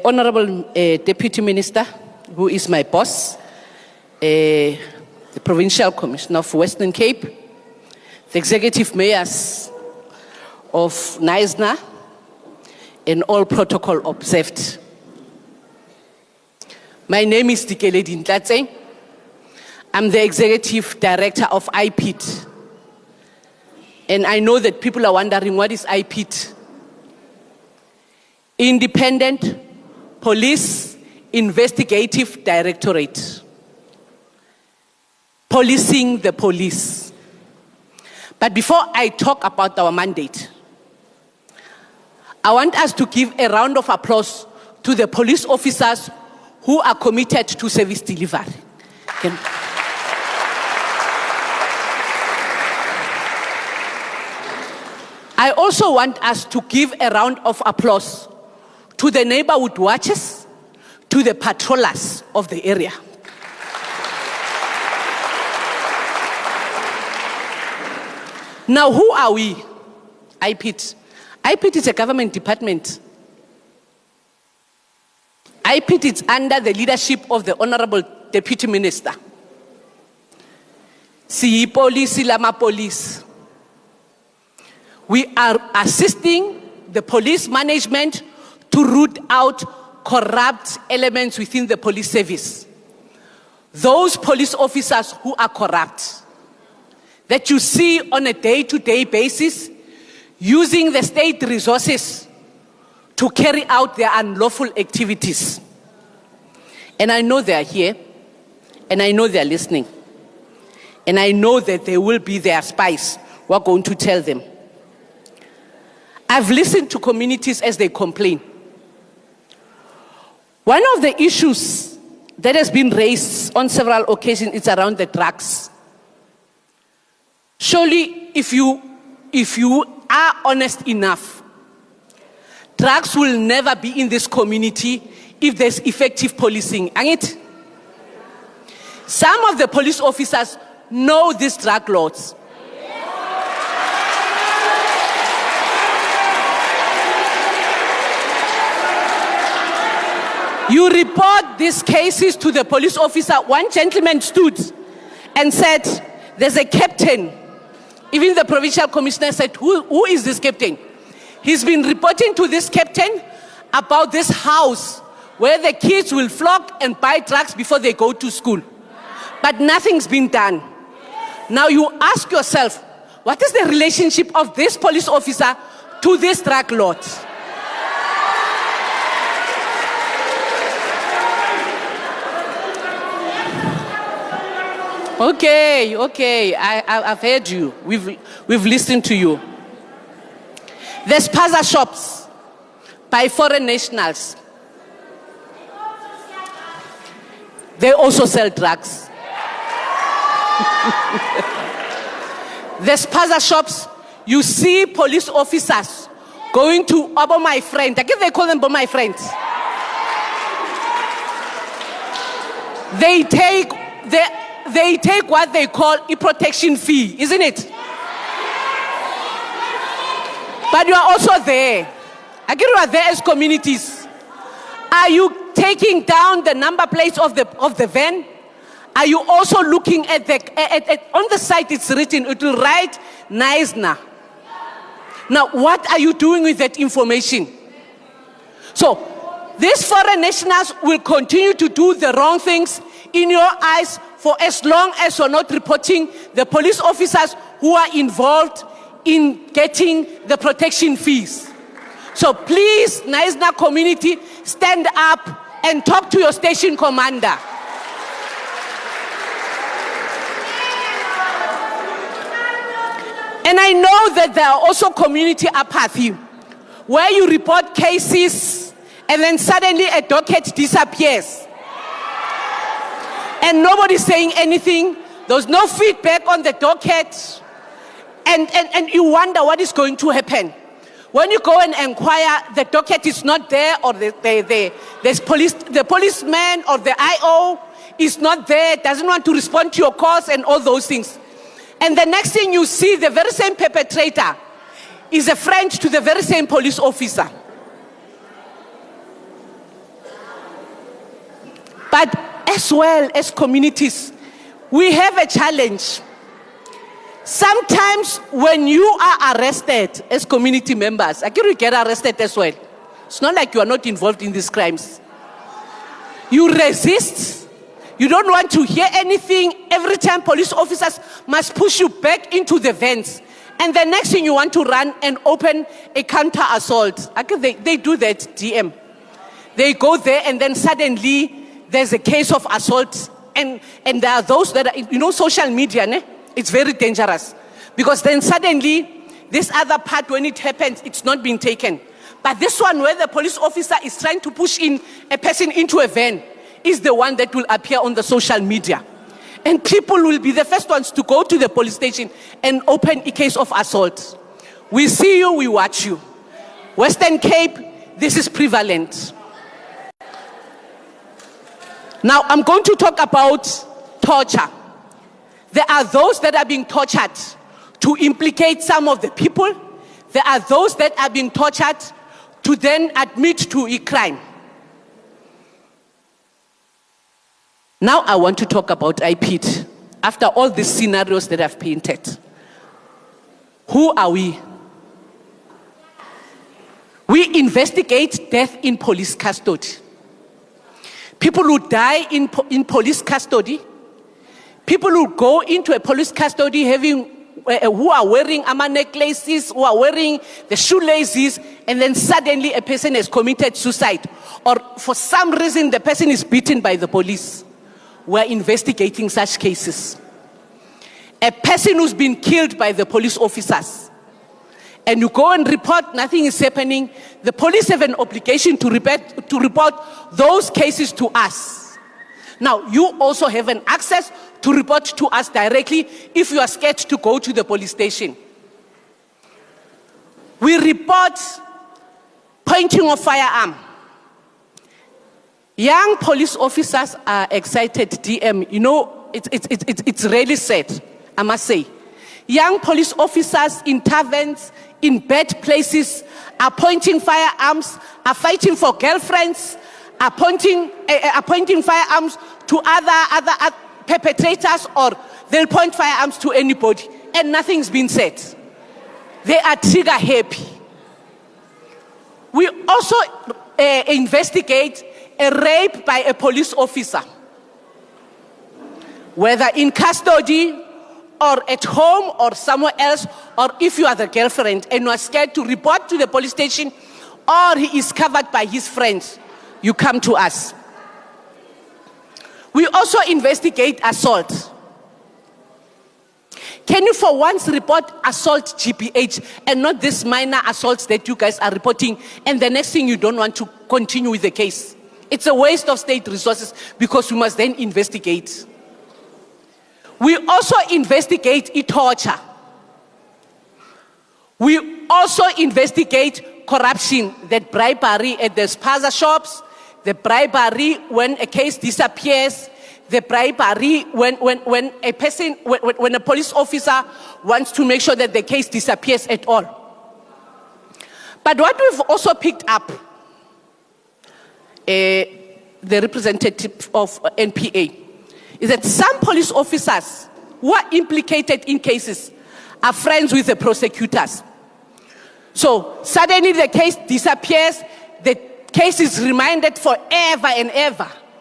Honorable Deputy Minister, who is my boss, the Provincial Commissioner of Western Cape, the Executive Mayors of Knysna, and all protocol observed. My name is Dikeledi Ntlatse. I'm the Executive Director of IPIT. And I know that people are wondering, what is IPIT? Independent Police Investigative Directorate. Policing the police. But before I talk about our mandate, I want us to give a round of applause to the police officers who are committed to service delivery. I also want us to give a round of applause to the neighborhood watchers, to the patrollers of the area. Now, who are we? IPIT. IPIT is a government department. IPIT is under the leadership of the Honorable Deputy Minister. Si police lama police. We are assisting the police management to root out corrupt elements within the police service. Those police officers who are corrupt, that you see on a day-to-day basis, using the state resources to carry out their unlawful activities. And I know they are here, and I know they are listening. And I know that they will be their spies who are going to tell them. I've listened to communities as they complain. One of the issues that has been raised on several occasions is around the drugs. Surely, if you are honest enough, drugs will never be in this community if there's effective policing. Ain't it? Some of the police officers know these drug lords. You report these cases to the police officer. One gentleman stood and said, there's a captain. Even the provincial commissioner said, who is this captain? He's been reporting to this captain about this house where the kids will flock and buy drugs before they go to school. But nothing's been done. Now you ask yourself, what is the relationship of this police officer to this drug lord? Okay, I've heard you. We've listened to you. There's spaza shops by foreign nationals. They also sell drugs. There's spaza shops. You see police officers going to Abo my friend. I guess they call them Abo my friends. They take what they call a protection fee, isn't it? But you are also there. I get you are there as communities. Are you taking down the number plates of the van? Are you also looking at on the site it's written, it will write Knysna. Now, what are you doing with that information? So, these foreign nationals will continue to do the wrong things in your eyes for as long as you're not reporting the police officers who are involved in getting the protection fees. So please, Knysna community, stand up and talk to your station commander. And I know that there are also community apathy, where you report cases and then suddenly a docket disappears. And nobody's saying anything. There's no feedback on the docket. And you wonder what is going to happen. When you go and inquire, the docket is not there, or the policeman or the IO is not there, doesn't want to respond to your calls and all those things. And the next thing you see, the very same perpetrator is a friend to the very same police officer. But as well as communities, we have a challenge. Sometimes when you are arrested as community members, you get arrested as well. It's not like you are not involved in these crimes. You resist. You don't want to hear anything. Every time police officers must push you back into the vents. And the next thing you want to run and open a counter assault. They do that, DM. They go there and then suddenly there's a case of assault. And there are those that are, social media, ne? It's very dangerous. Because then suddenly, this other part, when it happens, it's not being taken. But this one, where the police officer is trying to push in a person into a van, is the one that will appear on the social media. And people will be the first ones to go to the police station and open a case of assault. We see you, we watch you. Western Cape, this is prevalent. Now, I'm going to talk about torture. There are those that are being tortured to implicate some of the people. There are those that are being tortured to then admit to a crime. Now I want to talk about IPID. After all these scenarios that I've painted, who are we? We investigate death in police custody. People who die in police custody, people who go into a police custody who are wearing armor necklaces, who are wearing the shoelaces, and then suddenly a person has committed suicide. Or for some reason the person is beaten by the police. We're investigating such cases. A person who's been killed by the police officers, and you go and report, nothing is happening. The police have an obligation to report those cases to us. Now, you also have an access to report to us directly if you are scared to go to the police station. We report pointing of firearm. Young police officers are excited, DM. It's really sad, I must say. Young police officers in taverns, in bad places, are pointing firearms, are fighting for girlfriends, are pointing firearms to other perpetrators, or they'll point firearms to anybody, and nothing's been said. They are trigger happy. We also investigate a rape by a police officer, whether in custody or at home or somewhere else, or if you are the girlfriend and you are scared to report to the police station, or he is covered by his friends, you come to us. We also investigate assault. Can you for once report assault GBH and not these minor assaults that you guys are reporting, and the next thing you don't want to continue with the case? It's a waste of state resources because we must then investigate. We also investigate torture. We also investigate corruption, that bribery at the spaza shops, the bribery when a case disappears, the bribery when a police officer wants to make sure that the case disappears at all. But what we've also picked up, the representative of NPA, is that some police officers who are implicated in cases are friends with the prosecutors. So suddenly the case disappears, the case is remanded forever and ever.